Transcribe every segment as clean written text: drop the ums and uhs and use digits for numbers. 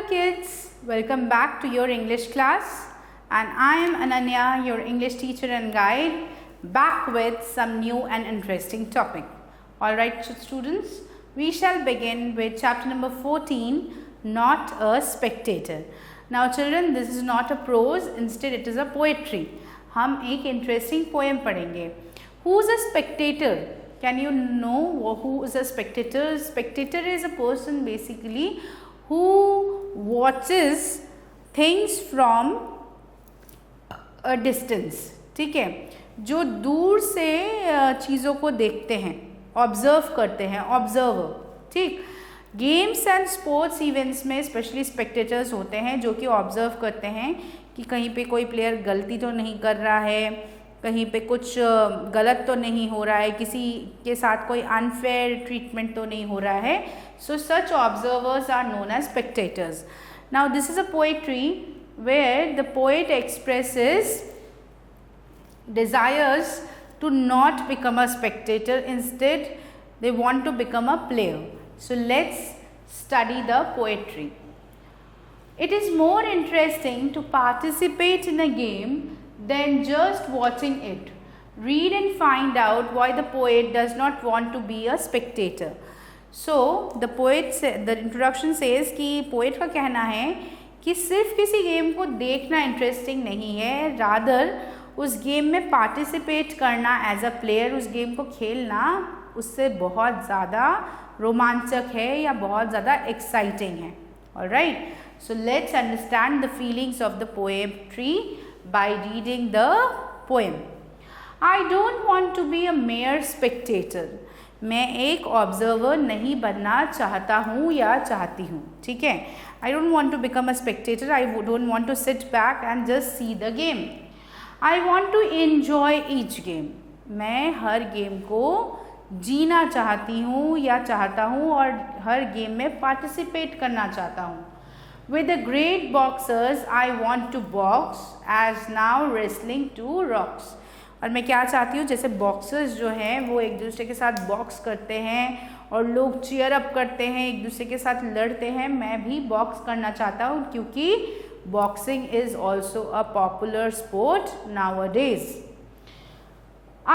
kids, welcome back to your English class, and I am Ananya, your English teacher and guide, back with some new and interesting topic. Alright students, we shall begin with chapter number 14, Not a Spectator. Now children, this is not a prose, instead it is a poetry. हम एक interesting poem पढ़ेंगे. Who is a spectator? Can you know who is a spectator? Spectator is a person basically who watches things from a distance. ठीक है, जो दूर से चीज़ों को देखते हैं, ऑब्जर्व करते हैं, ऑब्जर्वर. ठीक, गेम्स एंड स्पोर्ट्स इवेंट्स में स्पेशली स्पेक्टेटर्स होते हैं जो कि ऑब्जर्व करते हैं कि कहीं पे कोई प्लेयर गलती तो नहीं कर रहा है, कहीं पे कुछ गलत तो नहीं हो रहा है, किसी के साथ कोई अनफेयर ट्रीटमेंट तो नहीं हो रहा है. So such observers are known as spectators. Now this is a poetry where the poet expresses desires to not become a spectator, instead they want to become a player. So let's study the poetry. It is more interesting to participate in a game than just watching it. Read and find out why the poet does not want to be a spectator. So the introduction says कि poet का कहना है कि सिर्फ किसी game को देखना interesting नहीं है, रादर उस गेम में पार्टिसिपेट करना एज अ प्लेयर, उस गेम को खेलना उससे बहुत ज़्यादा रोमांचक है या बहुत ज़्यादा एक्साइटिंग है. Alright, so let's understand the feelings of the poetry by reading the poem. I don't want to be a mere spectator. मैं एक ऑब्जर्वर नहीं बनना चाहता हूँ या चाहती हूँ. ठीक है, I don't want to become a spectator. I don't want to sit back and just see the game. I want to enjoy each game. मैं हर गेम को जीना चाहती हूँ या चाहता हूँ और हर गेम में पार्टिसिपेट करना चाहता हूँ. With the great boxers I want to box as now wrestling to rocks. और मैं क्या चाहती हूँ, जैसे बॉक्सर्स जो हैं वो एक दूसरे के साथ बॉक्स करते हैं और लोग चीयर अप करते हैं, एक दूसरे के साथ लड़ते हैं, मैं भी बॉक्स करना चाहता हूँ क्योंकि boxing is also a popular sport nowadays.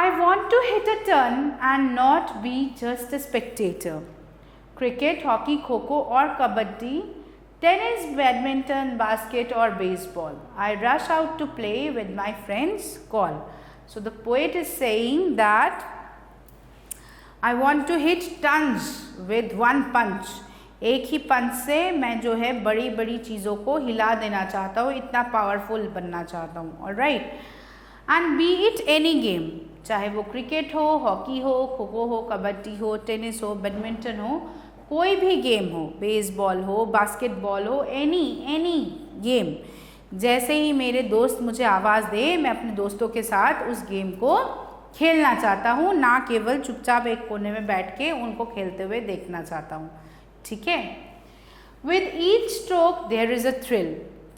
I want to hit a ton and not be just a spectator. Cricket, hockey, kho-kho or kabaddi, tennis, badminton, basket or baseball. I rush out to play with my friends call. So the poet is saying that I want to hit tons with one punch. एक ही पंच से मैं जो है बड़ी बड़ी चीज़ों को हिला देना चाहता हूँ, इतना पावरफुल बनना चाहता हूँ. Alright, and B it any game, चाहे वो क्रिकेट हो, हॉकी हो, खो खो हो, कबड्डी हो, टेनिस हो, बैडमिंटन हो, कोई भी गेम हो, बेसबॉल हो, बास्केटबॉल हो, एनी गेम. जैसे ही मेरे दोस्त मुझे आवाज़ दे, मैं अपने दोस्तों के साथ उस गेम को खेलना चाहता हूँ, ना केवल चुपचाप एक कोने में बैठ के उनको खेलते हुए देखना चाहता हूँ. ठीक है, with each stroke there is a thrill,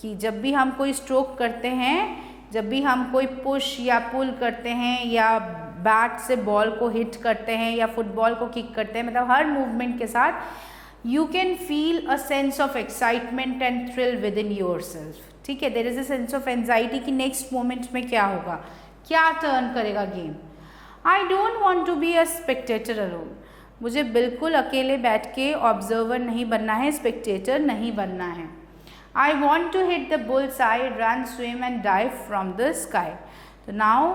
कि जब भी हम कोई स्ट्रोक करते हैं, जब भी हम कोई पुश या पुल करते हैं या बैट से बॉल को हिट करते हैं या फुटबॉल को किक करते हैं, मतलब हर मूवमेंट के साथ you can feel a sense of excitement and thrill within yourself. ठीक है, there is a sense of anxiety कि नेक्स्ट मोमेंट में क्या होगा, क्या टर्न करेगा game. I don't want to be a spectator alone. मुझे बिल्कुल अकेले बैठ के ऑब्जर्वर नहीं बनना है, स्पेक्टेटर नहीं बनना है. I want to hit the bull's eye, run, swim and dive from the sky. तो now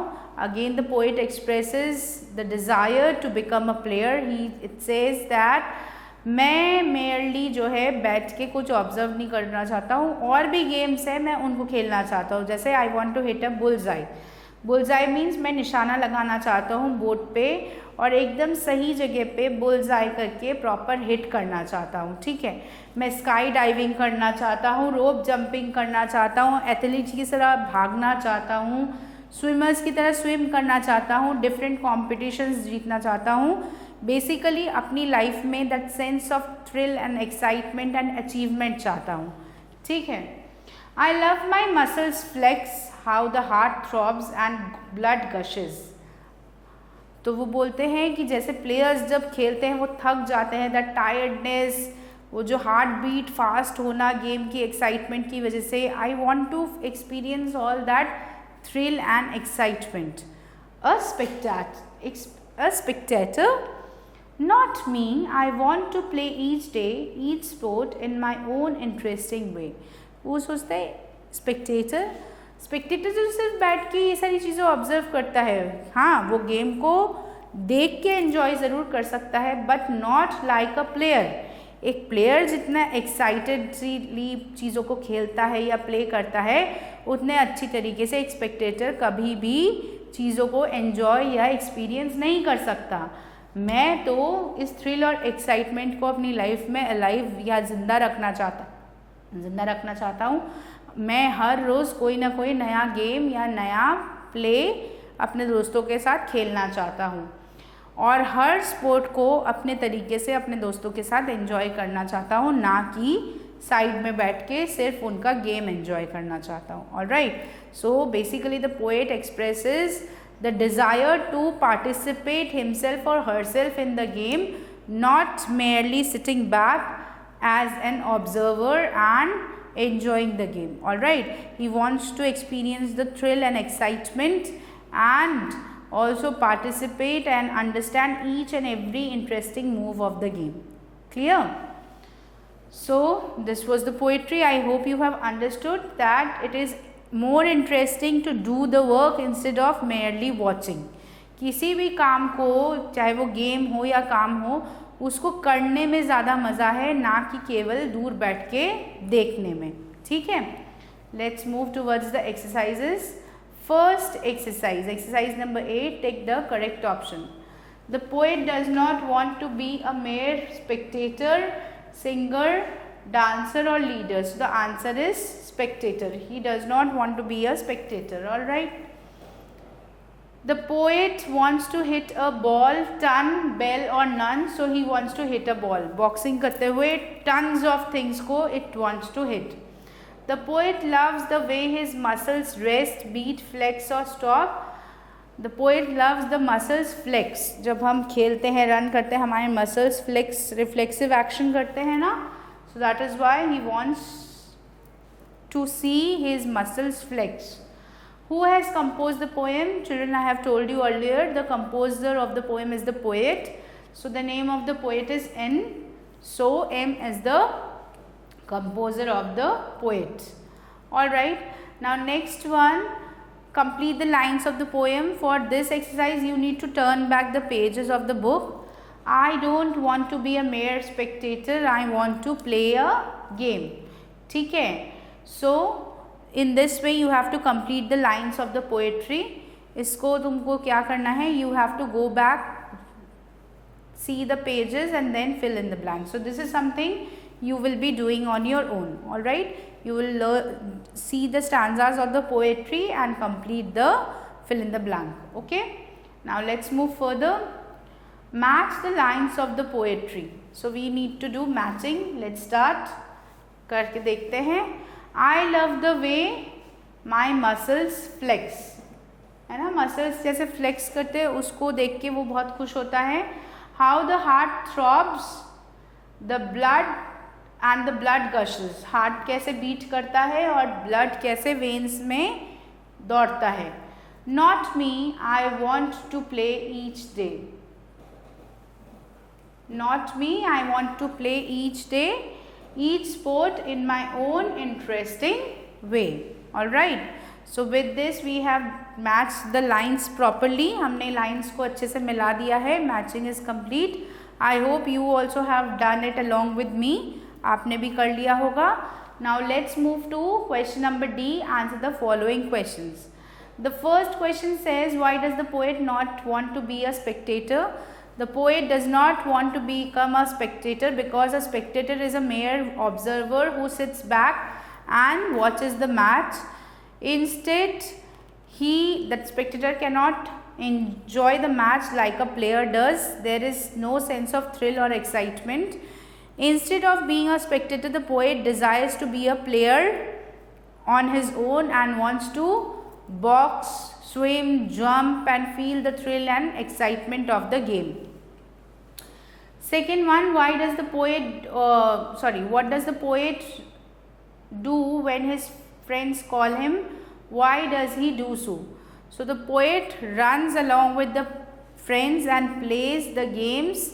again the poet expresses the desire to become a player. It says that मैं मेयरली जो है बैठ के कुछ ऑब्जर्व नहीं करना चाहता हूँ, और भी गेम्स हैं मैं उनको खेलना चाहता हूँ. जैसे I want to hit a bull's eye. Bull's eye means मैं निशाना लगाना चाहता हूँ बोर्ड पे और एकदम सही जगह पे बुल्स आई करके प्रॉपर हिट करना चाहता हूँ. ठीक है, मैं स्काई डाइविंग करना चाहता हूँ, रोप जंपिंग करना चाहता हूँ, एथलीट की तरह भागना चाहता हूँ, स्विमर्स की तरह स्विम करना चाहता हूँ, डिफरेंट कॉम्पिटिशन्स जीतना चाहता हूँ. बेसिकली अपनी लाइफ में that sense of thrill and excitement and achievement चाहता हूँ. ठीक है, I love my muscles flex, how the heart throbs and blood gushes. तो वो बोलते हैं कि जैसे प्लेयर्स जब खेलते हैं वो थक जाते हैं, द टायर्डनेस वो जो हार्ट बीट फास्ट होना गेम की एक्साइटमेंट की वजह से, I want to experience all that thrill and excitement. A spectator, not me. I want to play each day, each sport in my own interesting way. वो सोचता है Spectator जो सिर्फ बैठ के ये सारी चीज़ें ऑब्जर्व करता है. हाँ, वो गेम को देख के एंजॉय ज़रूर कर सकता है, but not like a player. एक प्लेयर जितना एक्साइटेडली चीज़ों को खेलता है या प्ले करता है, उतने अच्छी तरीके से एक स्पेक्टेटर कभी भी चीज़ों को एंजॉय या एक्सपीरियंस नहीं कर सकता. मैं तो इस थ्रिल और एक्साइटमेंट को अपनी लाइफ में अलाइव या ज़िंदा रखना चाहता हूँ. मैं हर रोज़ कोई ना कोई नया गेम या नया प्ले अपने दोस्तों के साथ खेलना चाहता हूँ, और हर स्पोर्ट को अपने तरीके से अपने दोस्तों के साथ एंजॉय करना चाहता हूँ, ना कि साइड में बैठ के सिर्फ उनका गेम एंजॉय करना चाहता हूँ. Alright, so basically the poet expresses the desire to participate himself or herself in the game, not merely sitting back as an observer and enjoying the game. All right, he wants to experience the thrill and excitement and also participate and understand each and every interesting move of the game. Clear? So this was the poetry. I hope you have understood that it is more interesting to do the work instead of merely watching. किसी भी काम को, चाहे वो game हो या काम हो, उसको करने में ज़्यादा मज़ा है, ना कि केवल दूर बैठ के देखने में. ठीक है, let's move towards the exercises. First exercise number 8, take the correct option. The poet does not want to be a mere spectator, singer, dancer or leader. So the answer is spectator. He does not want to be a spectator. All right. The poet wants to hit a ball, ton, bell or none. So he wants to hit a ball. Boxing करते हुए tons of things को it wants to hit. The poet loves the way his muscles rest, beat, flex or stop. The poet loves the muscles flex. जब हम खेलते हैं, run करते हैं, हमारे muscles flex, reflexive action करते हैं ना. So that is why he wants to see his muscles flex. Who has composed the poem? Children, I have told you earlier, the composer of the poem is the poet. So the name of the poet is N. So M is the composer of the poet. Alright, now next one, complete the lines of the poem. For this exercise, you need to turn back the pages of the book. I don't want to be a mere spectator, I want to play a game. ठीक है, so in this way you have to complete the lines of the poetry. इसको तुमको क्या करना है, you have to go back, see the pages and then fill in the blanks. So this is something you will be doing on your own. All right, you will see the stanzas of the poetry and complete the fill in the blank. Okay, now let's move further. Match the lines of the poetry. So we need to do matching. Let's start. करके देखते हैं. I love the way my muscles flex. है ना, muscles जैसे flex करते हैं, उसको देख के वो बहुत खुश होता है. How the heart throbs, the blood and the blood gushes. Heart कैसे beat करता है और blood कैसे veins में दौड़ता है. Not me, I want to play each day. Not me, I want to play each day, each sport in my own interesting way. Alright, so with this we have matched the lines properly. हमने lines को अच्छे से मिला दिया है. Matching is complete. I hope you also have done it along with me. आपने भी कर लिया होगा. Now let's move to question number D. Answer the following questions. The first question says, why does the poet not want to be a spectator? The poet does not want to become a spectator because a spectator is a mere observer who sits back and watches the match. Instead, that spectator cannot enjoy the match like a player does. There is no sense of thrill or excitement. Instead of being a spectator, the poet desires to be a player on his own and wants to box, swim, jump and feel the thrill and excitement of the game. Second one, why does the poet, what does the poet do when his friends call him? Why does he do so? So the poet runs along with the friends and plays the games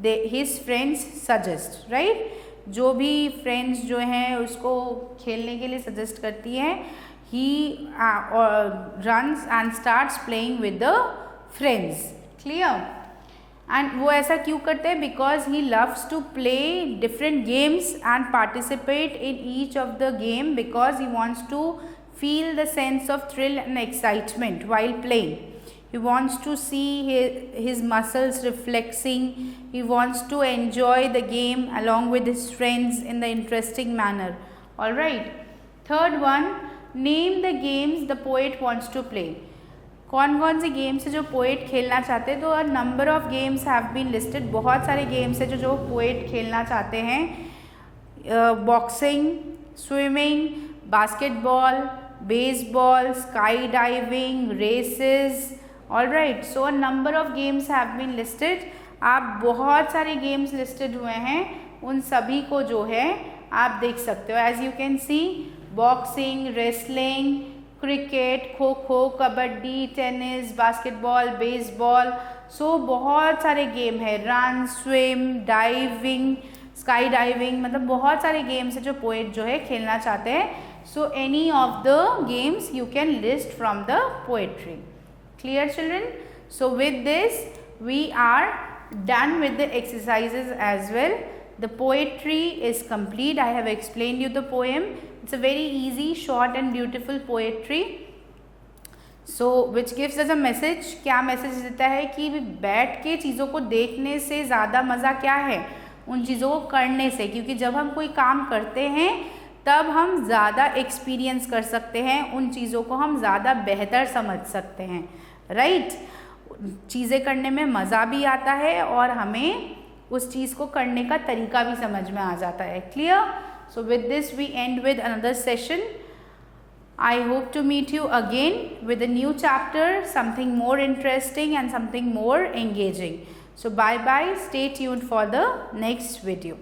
his friends suggest, right? जो भी friends जो हैं उसको खेलने के लिए suggest करती हैं, he runs and starts playing with the friends. Clear? And वो ऐसा क्यों करते हैं? Because he loves to play different games and participate in each of the game, because he wants to feel the sense of thrill and excitement while playing. He wants to see his muscles reflexing. He wants to enjoy the game along with his friends in the interesting manner. Alright. Third one, name the games the poet wants to play. कौन कौन से games है जो poet खेलना चाहते हैं? तो a number of games have been listed. बहुत सारे गेम्स है जो पोएट खेलना चाहते हैं. Boxing, swimming, basketball, baseball, sky diving, races. Alright, so a number of games have been listed. आप बहुत सारे गेम्स लिस्टेड हुए हैं, उन सभी को जो है आप देख सकते हो. As you can see, boxing, wrestling, cricket, kho kho, kabaddi, tennis, basketball, baseball. So बहुत सारे गेम है. Run, swim, diving, sky diving, मतलब बहुत सारे गेम्स है जो पोएट जो है खेलना चाहते हैं. So any of the games you can list from the poetry. Clear, children? So with this we are done with the exercises as well. The poetry is complete. I have explained you the poem. It's a very easy, short and beautiful poetry. So which gives us a message. क्या message देता है कि बैठ के चीज़ों को देखने से ज़्यादा मज़ा क्या है? उन चीज़ों को करने से. क्योंकि जब हम कोई काम करते हैं तब हम ज़्यादा एक्सपीरियंस कर सकते हैं, उन चीज़ों को हम ज़्यादा बेहतर समझ सकते हैं. राइट, चीज़ें करने में मज़ा भी आता है और हमें उस चीज़ को करने का तरीका भी समझ में आ जाता है. Clear? So with this we end with another session. I hope to meet you again with a new chapter, something more interesting and something more engaging. So bye bye, stay tuned for the next video.